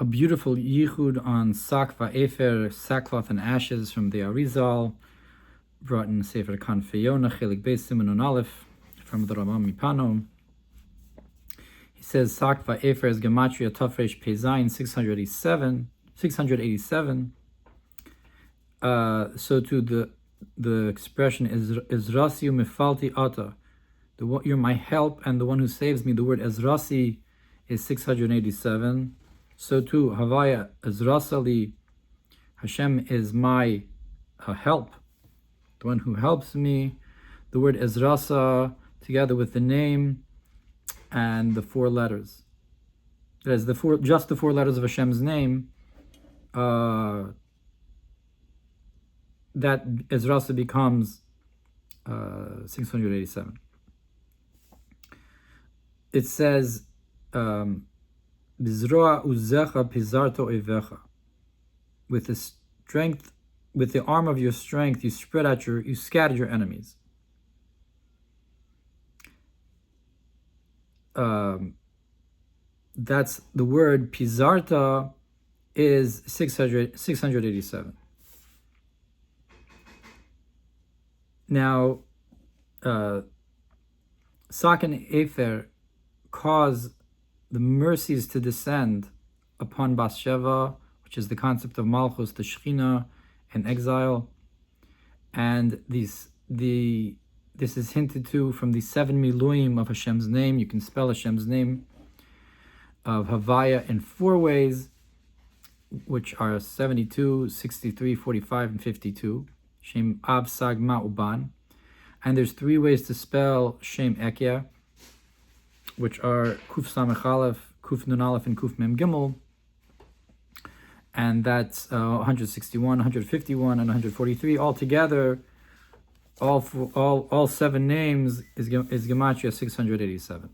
a beautiful Yichud on ואפר, sackcloth and ashes from the Arizal, brought in Sefer Kanfei Yonah, Chelik Beis Siman Aleph, from the RamaMipano. He says ואפר is gematria tafresh pezayin 687. So too the expression is Azrati ומפלתי ata. You're my help and the one who saves me. The word Azrati is 687. So too, Havaya Azrasali, Hashem is my help, the one who helps me. The word Azrasa, together with the name and the four letters. That is just the four letters of Hashem's name. That Azrasa becomes 687. It says, Bזרוע עוזך פזרת אויבך. With the strength, with the arm of your strength, you scattered your enemies. That's the word pizarta is 687. Now, Sak and Afer cause the mercies to descend upon Bathsheba, which is the concept of Malchus, the Shechina, and exile. And this is hinted to from the 7 Mילוים of Hashem's name. You can spell Hashem's name of Havaya in 4 ways, which are 72, 63, 45, and 52. Shem Ab Sag Ma Uban. And there's 3 ways to spell Shem Ekya, which are Kuf Samech Aleph, Kuf Nun Aleph, and Kuf Mem Gimel, and that's 161, 151, and 143 altogether. All 7 names is gematria 687.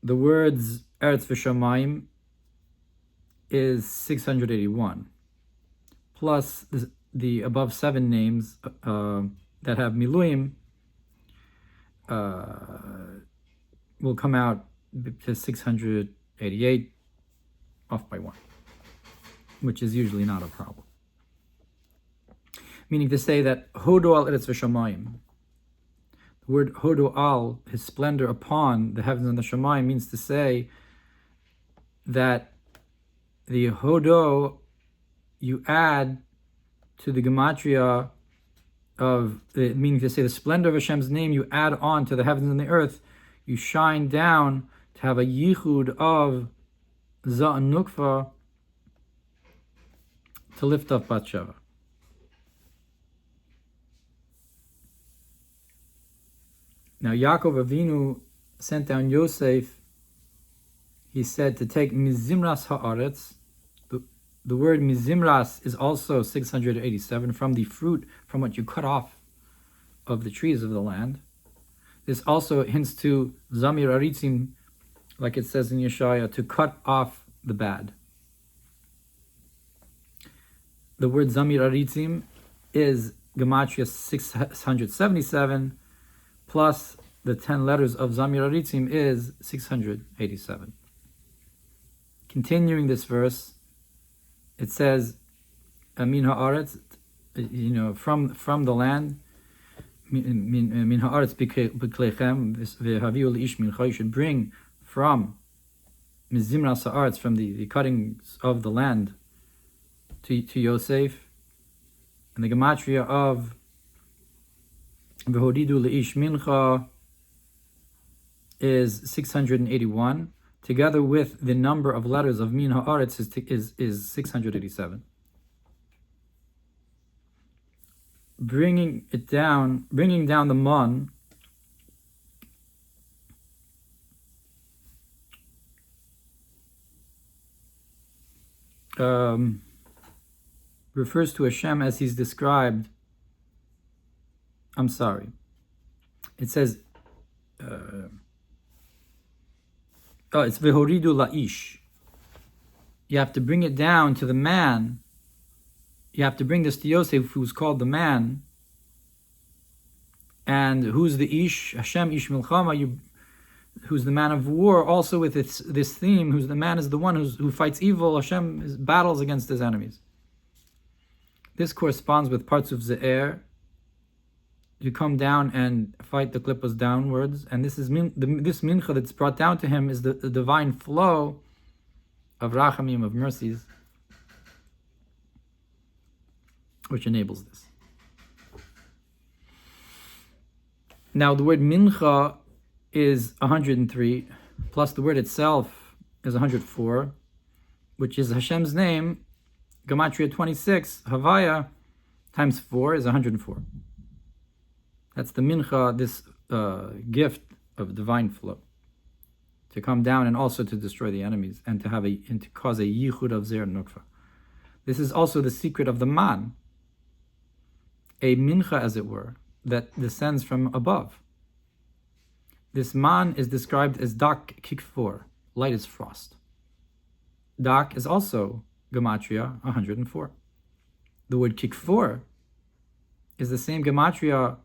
The words Eretz ושמים is 681, plus the above 7 names that have Mילוים. Will come out to 688, off by 1, which is usually not a problem. Meaning to say that Hodo al Eretz v'shamayim. The word Hodo al, his splendor upon the heavens and the Shamayim, means to say that the Hodo you add to the gematria of, meaning to say the splendor of Hashem's name, you add on to the heavens and the earth, you shine down to have a Yichud of Za'an Nukva to lift up Bathsheba. Now Yaakov Avinu sent down Yosef, he said to take Mizimras Ha'aretz. The word mizimras is also 687, from the fruit from what you cut off of the trees of the land. This also hints to zamir aritzim, like it says in Yeshaya, to cut off the bad. The word zamir aritzim is gematria 677, plus the 10 letters of zamir aritzim is 687. Continuing this verse, it says, "Min haaretz," from the land. Min haaretz b'kleichem v'haviu leish mincha. You should bring from mizimras haaretz, from the cuttings of the land, to Yosef, and the gematria of v'hodidu leish mincha is 681. Together with the number of letters of Min Haaretz is 687. Bringing down the Mon, refers to Hashem as he's described. I'm sorry. It says, it's vehoridu la'ish. You have to bring it down to the man. You have to bring this to Yosef, who's called the man. And who's the ish? Hashem ish milchama. who's the man of war, also with this theme, who's the man is the one who fights evil. Hashem battles against his enemies. This corresponds with parts of Ze'er, to come down and fight the klippas downwards, and this is this mincha that's brought down to him is the divine flow of rachamim, of mercies, which enables this. Now the word mincha is 103, plus the word itself is 104, which is Hashem's name, gematria 26, Havaya, times 4 is 104. That's the mincha, this gift of divine flow, to come down and also to destroy the enemies and to cause a yichud of zer nukva. This is also the secret of the man, a mincha, as it were, that descends from above. This man is described as dak kikfor, light as frost. Dak is also gematria 104. The word kikfor is the same gematria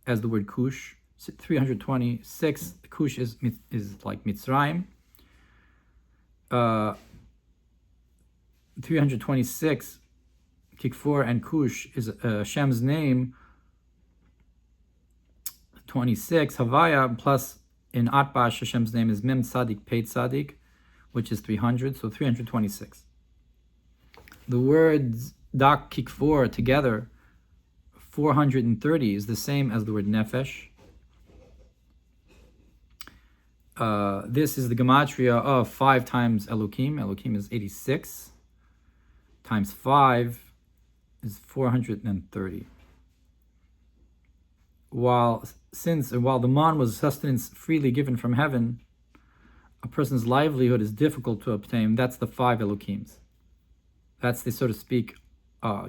as the word kush, 326. Kush is like Mitzrayim. 326, Kikfor and Kush is Hashem's name. 26, Havaya, plus in Atbash, Hashem's name is Mem Tzadik Pei Tzadik, which is 300, so 326. The words Dak Kikfor together, 430, is the same as the word Nefesh. This is the gematria of 5 times Elokim. Elokim is 86. Times 5 is 430. While the man was sustenance freely given from heaven, a person's livelihood is difficult to obtain. That's the 5 Elokims. That's the, so to speak,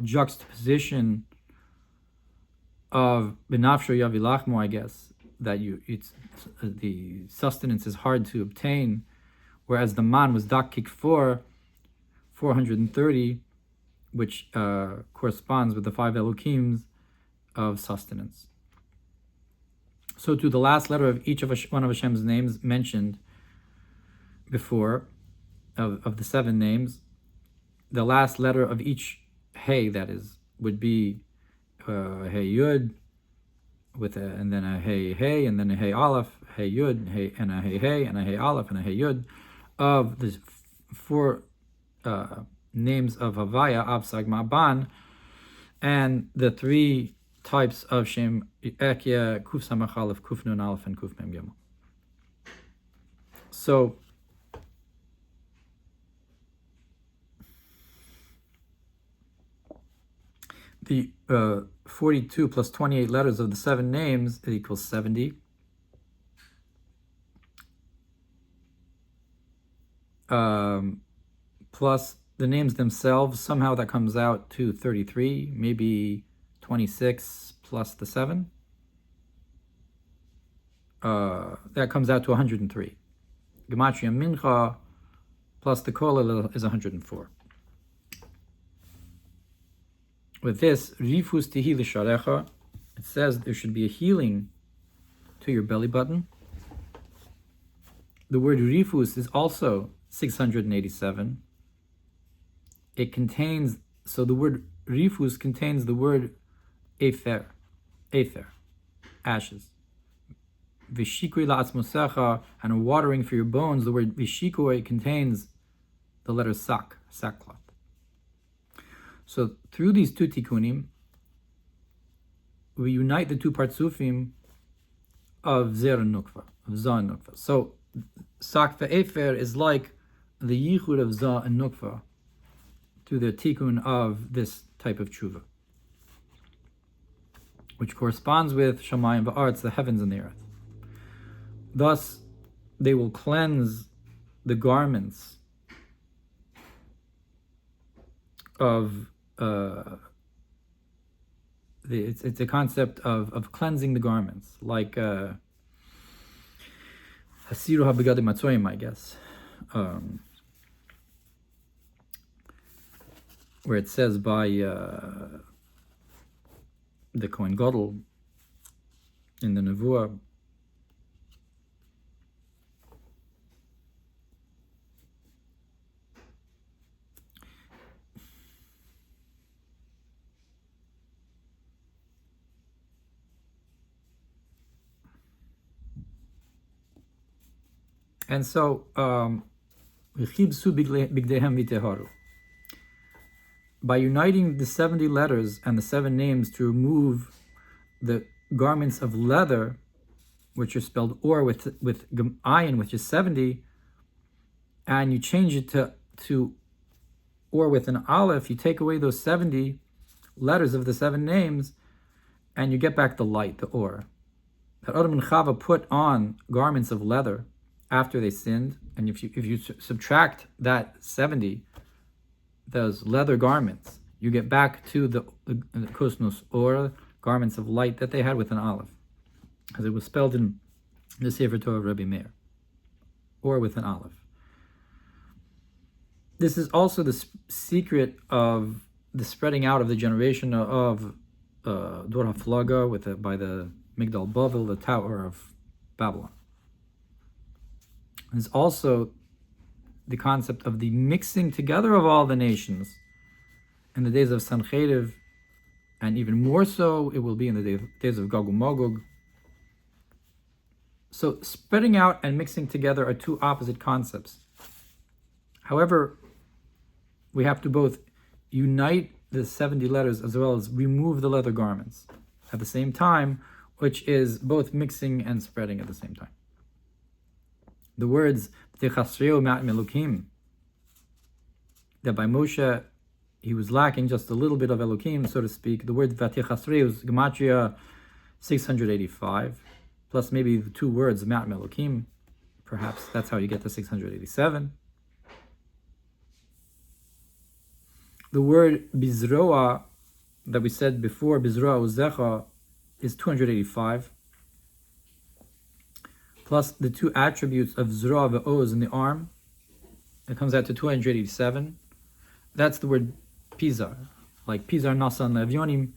juxtaposition of benafsho yavilachmo, I guess, that the sustenance is hard to obtain, whereas the man was dak kikfor 430, which corresponds with the 5 Elokims of sustenance. So to the last letter of each of one of Hashem's names mentioned before, of the 7 names, the last letter of each hey, that is, would be hey yud, and then a hey, and then a hey aleph, hey yud, hey, and a hey, and a hey aleph, and a hey yud, of the 4 names of Havaya, Absag, Ma'ban, and the 3 types of Shem, Ekya, Kuf Samach Aleph, Kuf Nun Aleph, and Kuf Mem Gimel. So, the 42 plus 28 letters of the 7 names, it equals 70. Plus the names themselves, somehow that comes out to 33, maybe 26 plus the 7. That comes out to 103. Gematria Mincha plus the Kolel is 104. With this, Rifus Tihi L'Sharecha, it says there should be a healing to your belly button. The word Rifus is also 687. It contains, so the word Rifus contains the word Afer, ashes. Vishikui la'atzmosecha, and a watering for your bones. The word Vishikui contains the letter sackcloth. So through these 2 tikkunim, we unite the 2 partsufim of zer and nukva, of za and nukva. So sak ve'efer is like the yichud of za and nukva through the tikkun of this type of tshuva, which corresponds with shamayim va'aretz, the heavens and the earth. Thus, they will cleanse the garments of it's a concept of cleansing the garments, like hasiru habegadim matzoyim, I guess, where it says by the Kohen Gadol in the Nevuah, And so, by uniting the 70 letters and the 7 names to remove the garments of leather, which are spelled or with ayin, which is 70, and you change it to or with an aleph, you take away those 70 letters of the 7 names, and you get back the light, the or. That Adam and Chava put on garments of leather after they sinned, and if you subtract that 70, those leather garments, you get back to the kosmos, or garments of light that they had with an aleph, as it was spelled in the Sefer Torah of Rabbi Meir, or with an aleph. This is also the secret of the spreading out of the generation of Dor HaFlaga by the Migdal Bavel, the Tower of Babylon. There's also the concept of the mixing together of all the nations in the days of Sancheriv, and even more so it will be in the days of Gog and Magog. So spreading out and mixing together are two opposite concepts. However, we have to both unite the 70 letters as well as remove the leather garments at the same time, which is both mixing and spreading at the same time. The words that by Moshe, he was lacking just a little bit of Elokim, so to speak. The word Vatichasreu is gematria 685, plus maybe the 2 words Ma'at Elokim. Perhaps that's how you get to 687. The word Bzroa that we said before, Bzroa Ozech, is 285. Plus the 2 attributes of Zroa ve'oz in the arm, it comes out to 287. That's the word Pizar. Like Pizar Nasan Levyonim,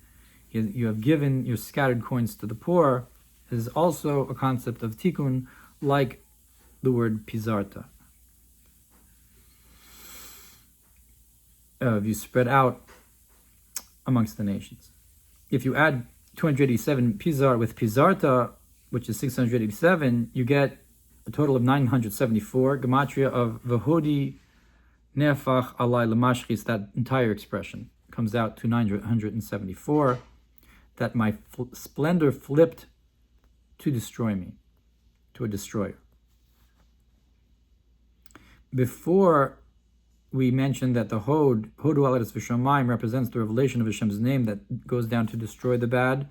you have given your scattered coins to the poor, is also a concept of Tikkun, like the word Pizarta. You spread out amongst the nations. If you add 287 Pizar with Pizarta, which is 687, you get a total of 974, gematria of Vahodi Nefach Alai Lamashchis. That entire expression comes out to 974, that my splendor flipped to destroy me, to a destroyer. Before, we mentioned that the Hodu Alaris V'Shamayim represents the revelation of Hashem's name that goes down to destroy the bad.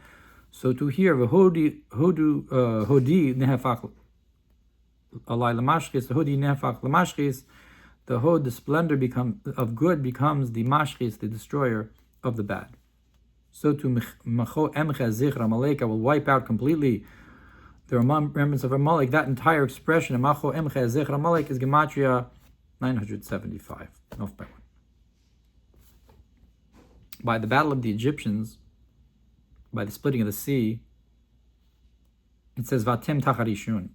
So to hear Hodi Nehafach Alai Lamashchis, the Hodi Nehafach Lamashchis, the Hod, the splendor of good, becomes the Mashchis, the destroyer of the bad. So to Macho Emche Zich Ramalek, I will wipe out completely the remembrance of Amalek. That entire expression, Macho Emche Zich Ramalek, is gematria 975, off by 1. By the battle of the Egyptians, by the splitting of the sea, it says Vatem Tacharishun,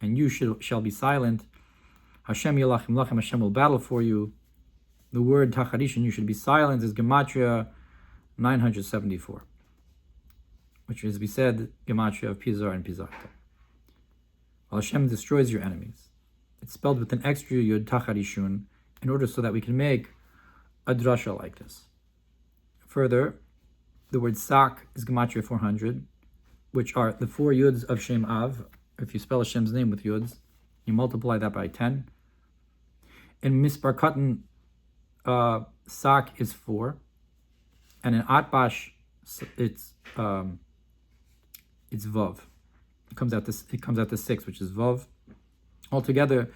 and you shall be silent. Hashem Yelachim Lachem, Hashem will battle for you. The word Tacharishun, you should be silent, is gematria 974, which is, we said, gematria of Pizar and Pizarta. While Hashem destroys your enemies, it's spelled with an extra yud, Tacharishun, in order so that we can make a drasha like this. Further, the word sak is gematria 400, which are the 4 yuds of Shem Av. If you spell Hashem's name with yuds, you multiply that by 10. In Mispar Katan, sak is 4, and in Atbash, it's vav. It comes out to 6, which is vav. Altogether,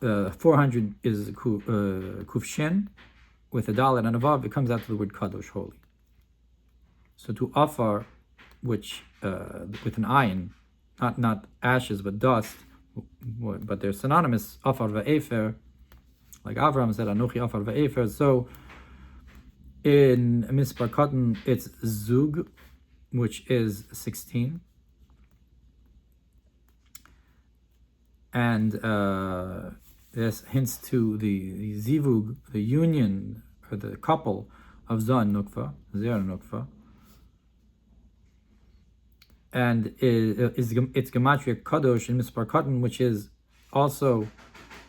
400 is kufshin with a dalet and a vav. It comes out to the word kadosh, holy. So to afar, which with an ayin, not ashes but dust, but they're synonymous. Afar ve'efer, like Avram said, Anochi afar ve'efer. So in Mispar Katan, it's zug, which is 16. And this hints to the zivug, the union, or the couple of Zan Nukva, Zer Nukva. And it's gematria kadosh in Mispar Katan, which is Also,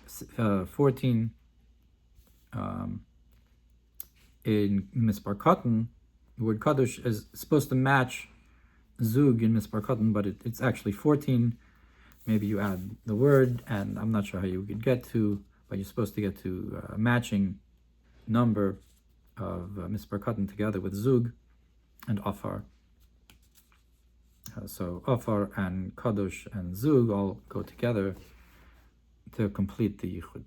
14 in Mispar Cotton, the word Kadosh is supposed to match Zug in Mispar Cotton, but it's actually 14. Maybe you add the word, and I'm not sure how you could get to, but you're supposed to get to a matching number of Mispar Cotton together with Zug and Afar. So Afar and Kadosh and Zug all go together to complete the Yichud.